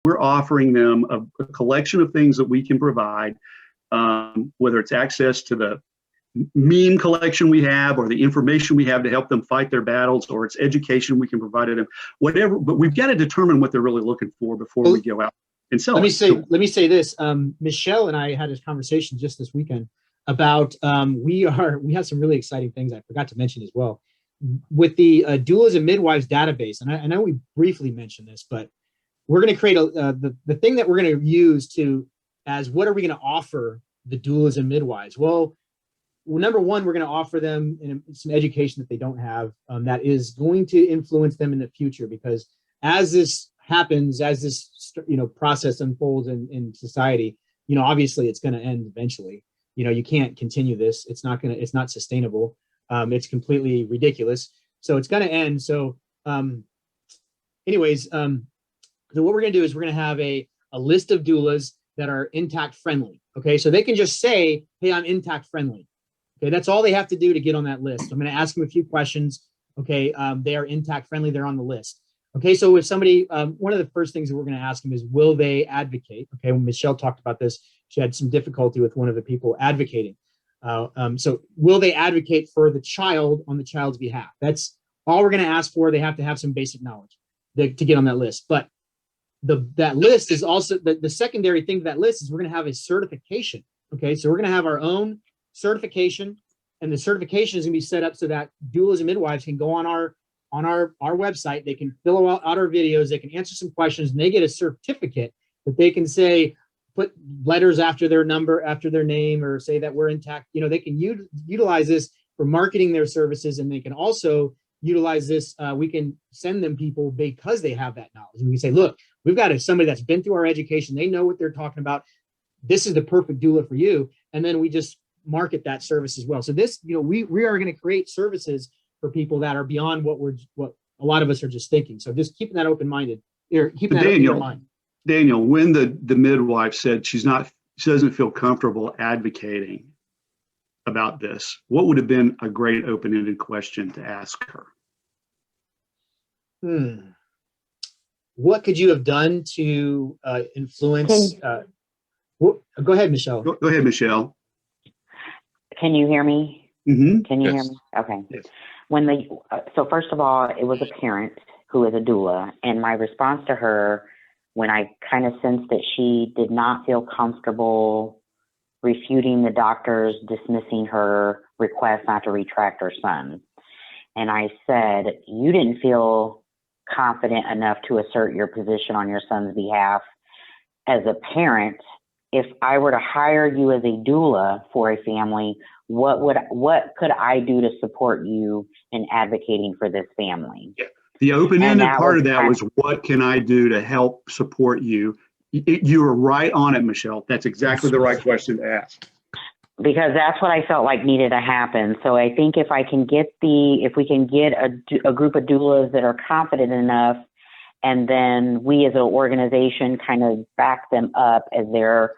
we're offering them a collection of things that we can provide, whether it's access to the meme collection we have or the information we have to help them fight their battles, or it's education we can provide them, whatever. But we've got to determine what they're really looking for before we go out and sell. Let me say this. Michelle and I had this conversation just this weekend about we have some really exciting things I forgot to mention as well with the Doulas and Midwives database. And I know we briefly mentioned this, but we're going to create the thing that we're going to use as what are we going to offer the doulas and midwives? Well, number one, we're going to offer them some education that they don't have that is going to influence them in the future, because as this happens, as this process unfolds in society, obviously it's going to end eventually. You can't continue this. It's not sustainable. It's completely ridiculous. So it's going to end. So anyways, so what we're going to do is we're going to have a list of doulas that are intact friendly. Okay, so they can just say, hey, I'm intact friendly. Okay, that's all they have to do to get on that list. I'm going to ask them a few questions. Okay, they are intact friendly. They're on the list. Okay, so if somebody, one of the first things that we're going to ask them is, will they advocate? Okay, when Michelle talked about this, she had some difficulty with one of the people advocating. So will they advocate for the child on the child's behalf? That's all we're going to ask for. They have to have some basic knowledge to get on that list. But that list is also, the secondary thing to that list is we're going to have a certification. Okay, so we're going to have our own certification, and the certification is going to be set up so that doulas and midwives can go on our website. They can fill out our videos, they can answer some questions, and they get a certificate that they can say, put letters after their number, after their name, or say that we're intact. They can utilize this for marketing their services, and they can also utilize this. We can send them people because they have that knowledge. And we can say, look, we've got somebody that's been through our education. They know what they're talking about. This is the perfect doula for you. And then we just market that service as well. So this, we are going to create services for people that are beyond what a lot of us are just thinking. So just keeping that open-minded. Keeping that in your mind. Daniel, when the midwife said she doesn't feel comfortable advocating about this, what would have been a great open-ended question to ask her? What could you have done to influence? Go ahead, Michelle. Go ahead, Michelle. Can you hear me? Mm-hmm. Can you hear me? Okay. Yes. So first of all, it was a parent who is a doula, and my response to her, when I kind of sensed that she did not feel comfortable refuting the doctors dismissing her request not to retract her son. And I said, you didn't feel confident enough to assert your position on your son's behalf. As a parent, if I were to hire you as a doula for a family, what could I do to support you in advocating for this family? Yeah. The open-ended part of that was, what can I do to help support you? You were right on it, Michelle. That's exactly the right question to ask. Because that's what I felt like needed to happen. So I think if we can get a group of doulas that are confident enough, and then we as an organization kind of back them up as they're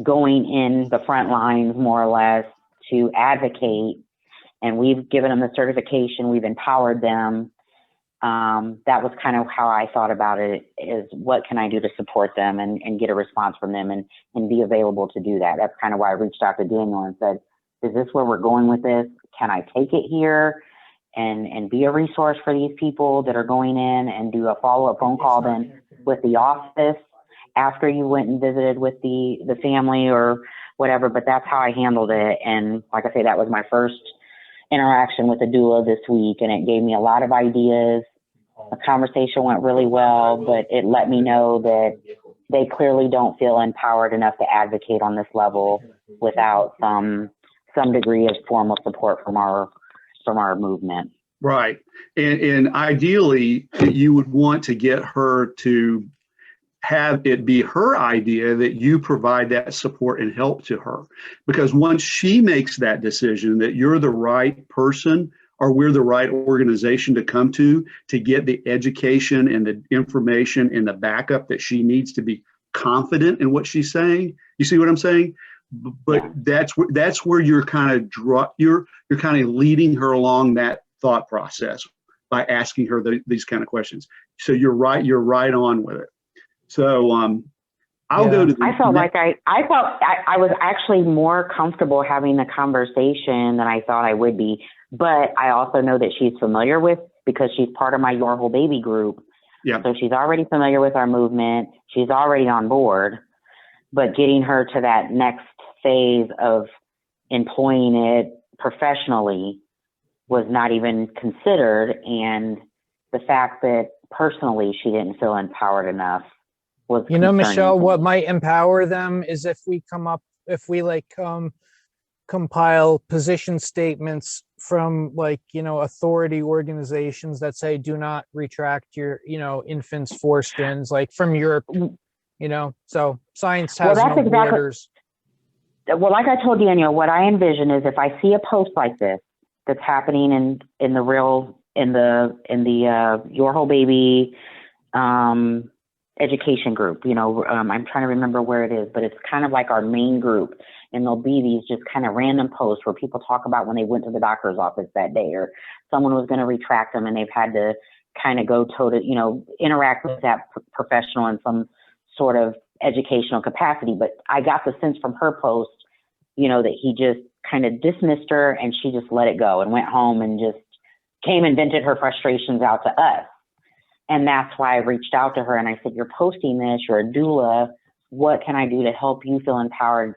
going in the front lines, more or less, to advocate, and we've given them the certification, we've empowered them. That was kind of how I thought about it, is what can I do to support them and get a response from them and be available to do that. That's kind of why I reached out to Daniel and said, is this where we're going with this? Can I take it here and be a resource for these people that are going in, and do a follow-up phone call then with the office after you went and visited with the family or whatever? But that's how I handled it. And like I say, that was my first interaction with a doula this week, and it gave me a lot of ideas. The conversation went really well, but it let me know that they clearly don't feel empowered enough to advocate on this level without some degree of formal support from our movement. Right. And ideally, you would want to get her to have it be her idea that you provide that support and help to her. Because once she makes that decision that you're the right person, or we're the right organization to come to get the education and the information and the backup that she needs to be confident in what she's saying. You see what I'm saying? But yeah. that's where you're kind of you're kind of leading her along that thought process by asking her these kind of questions. So you're right on with it. So I'll go to the I felt like I was actually more comfortable having the conversation than I thought I would be. But I also know that she's familiar with, because she's part of my Your Whole Baby group. Yeah. So she's already familiar with our movement. She's already on board. But getting her to that next phase of employing it professionally was not even considered. And the fact that personally she didn't feel empowered enough was concerning Michelle, to me. what might empower them is if we compile position statements from authority organizations that say do not retract your infants foreskins, like from Europe, so science has no borders. Well, like I told Daniel, what I envision is if I see a post like this that's happening in the Your Whole Baby education group, I'm trying to remember where it is, but it's kind of like our main group. And there'll be these just kind of random posts where people talk about when they went to the doctor's office that day, or someone was going to retract them and they've had to kind of go toe to, interact with that professional in some sort of educational capacity. But I got the sense from her post, that he just kind of dismissed her and she just let it go and went home and just came and vented her frustrations out to us. And that's why I reached out to her and I said, you're posting this, you're a doula. What can I do to help you feel empowered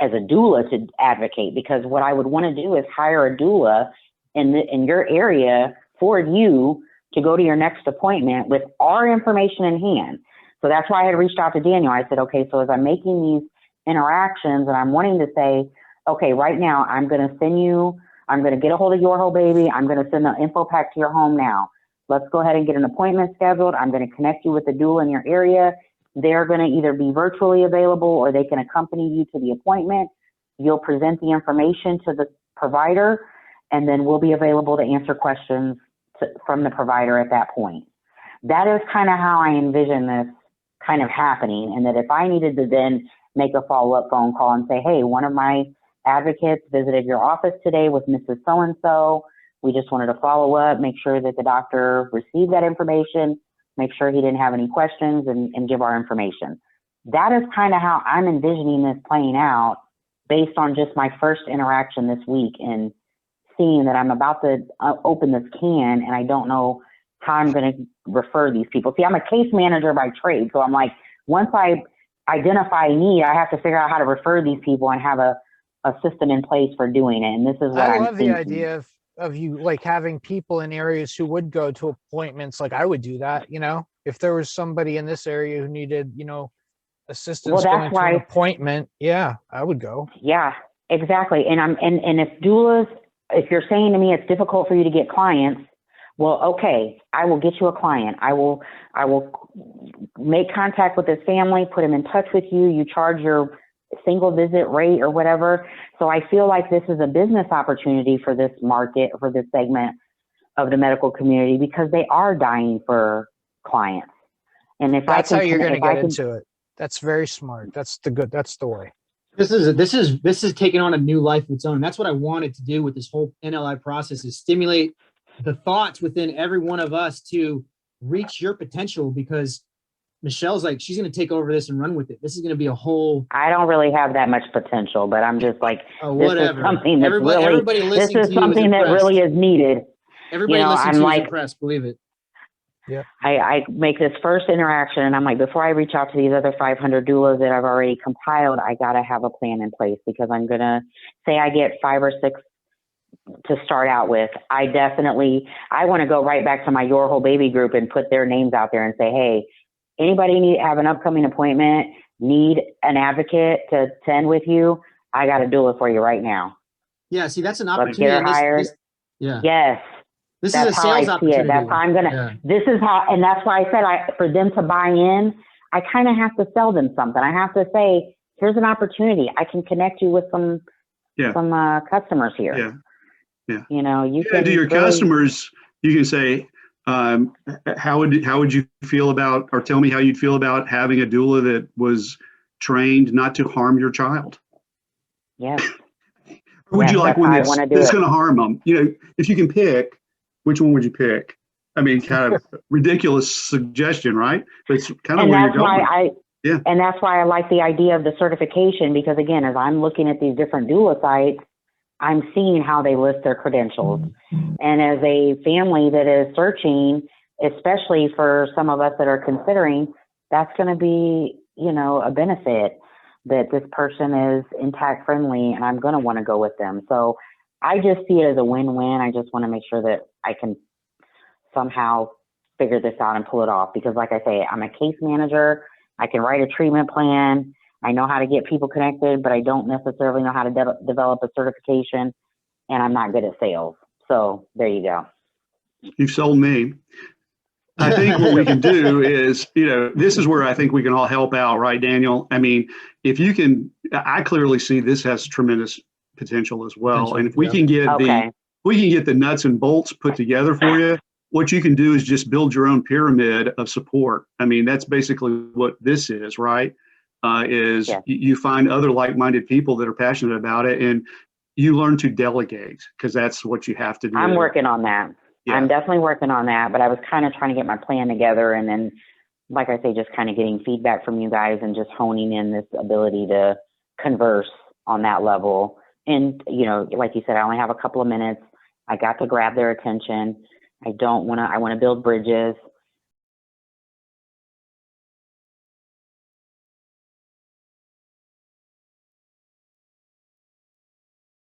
as a doula to advocate? Because what I would want to do is hire a doula in your area for you to go to your next appointment with our information in hand. So that's why I had reached out to Daniel. I said, okay, so as I'm making these interactions and I'm wanting to say, okay, right now I'm going to get a hold of Your Whole Baby. I'm going to send the info pack to your home now. Let's go ahead and get an appointment scheduled. I'm going to connect you with a doula in your area. They're going to either be virtually available or they can accompany you to the appointment. You'll present the information to the provider, and then we'll be available to answer questions from the provider at that point. That is kind of how I envision this kind of happening, and that if I needed to then make a follow-up phone call and say, hey, one of my advocates visited your office today with Mrs. So-and-so. We just wanted to follow up, make sure that the doctor received that information, make sure he didn't have any questions, and give our information. That is kind of how I'm envisioning this playing out based on just my first interaction this week and seeing that I'm about to open this can and I don't know how I'm going to refer these people. See, I'm a case manager by trade. So I'm like, once I identify a need, I have to figure out how to refer these people and have a system in place for doing it. And this is what I I'm love thinking. the idea of you having people in areas who would go to appointments. Like I would do that, if there was somebody in this area who needed, assistance going to an appointment. Yeah, I would go. Yeah, exactly. And if doulas, if you're saying to me it's difficult for you to get clients, well, okay, I will get you a client. I will make contact with this family, put them in touch with you. You charge your single visit rate or whatever. So I feel like this is a business opportunity for this market, for this segment of the medical community, because they are dying for clients. And if that's how you're going to get into into it. That's very smart. That's the way. This is taking on a new life of its own. And that's what I wanted to do with this whole NLI process, is stimulate the thoughts within every one of us to reach your potential, because Michelle's like, she's going to take over this and run with it. This is going to be a whole. I don't really have that much potential, but I'm just like, whatever. This is something that's everybody listening this is something that really is needed. Everybody listening to you is impressed, believe it. Yeah. I make this first interaction and I'm like, before I reach out to these other 500 doulas that I've already compiled, I got to have a plan in place, because I'm going to say I get 5 or 6 to start out with. I want to go right back to my Your Whole Baby group and put their names out there and say, hey, anybody have an upcoming appointment, need an advocate to attend with you? I got a doula for you right now. Yeah. See, that's an Let's opportunity. get her hired. Yeah. Yes. This That's is a how I sales see opportunity. it. That's how I'm this is how, and that's why I said for them to buy in, I kind of have to sell them something. I have to say, here's an opportunity. I can connect you with some customers here. Yeah. Yeah. You can to your customers, you can say, how would you feel about, or tell me how you'd feel about having a doula that was trained not to harm your child? Yes. Or would you like one that's going to to harm them? If you can pick, which one would you pick? I mean, kind of ridiculous suggestion, right? But it's kind of And where you're that's why going. Yeah. and that's why I like the idea of the certification, because again, as I'm looking at these different doula sites, I'm seeing how they list their credentials. And as a family that is searching, especially for some of us that are considering, that's going to be, you know, a benefit that this person is intact friendly, and I'm going to want to go with them. So I just see it as a win-win. I just want to make sure that I can somehow figure this out and pull it off, because like I say, I'm a case manager. I can write a treatment plan. I know how to get people connected, but I don't necessarily know how to develop a certification, and I'm not good at sales. So there you go. You've sold me. I think what we can do is, you know, this is where I think we can all help out, right, Daniel? I mean, if you can, I clearly see this has tremendous potential as well. And if we can get the nuts and bolts put together for you, what you can do is just build your own pyramid of support. I mean, that's basically what this is, right? You find other like-minded people that are passionate about it, and you learn to delegate, because that's what you have to do. I'm working on that. Yeah. I'm definitely working on that, but I was kind of trying to get my plan together, and then, like I say, just kind of getting feedback from you guys and just honing in this ability to converse on that level. And, you know, like you said, I only have a couple of minutes. I got to grab their attention. I want to build bridges.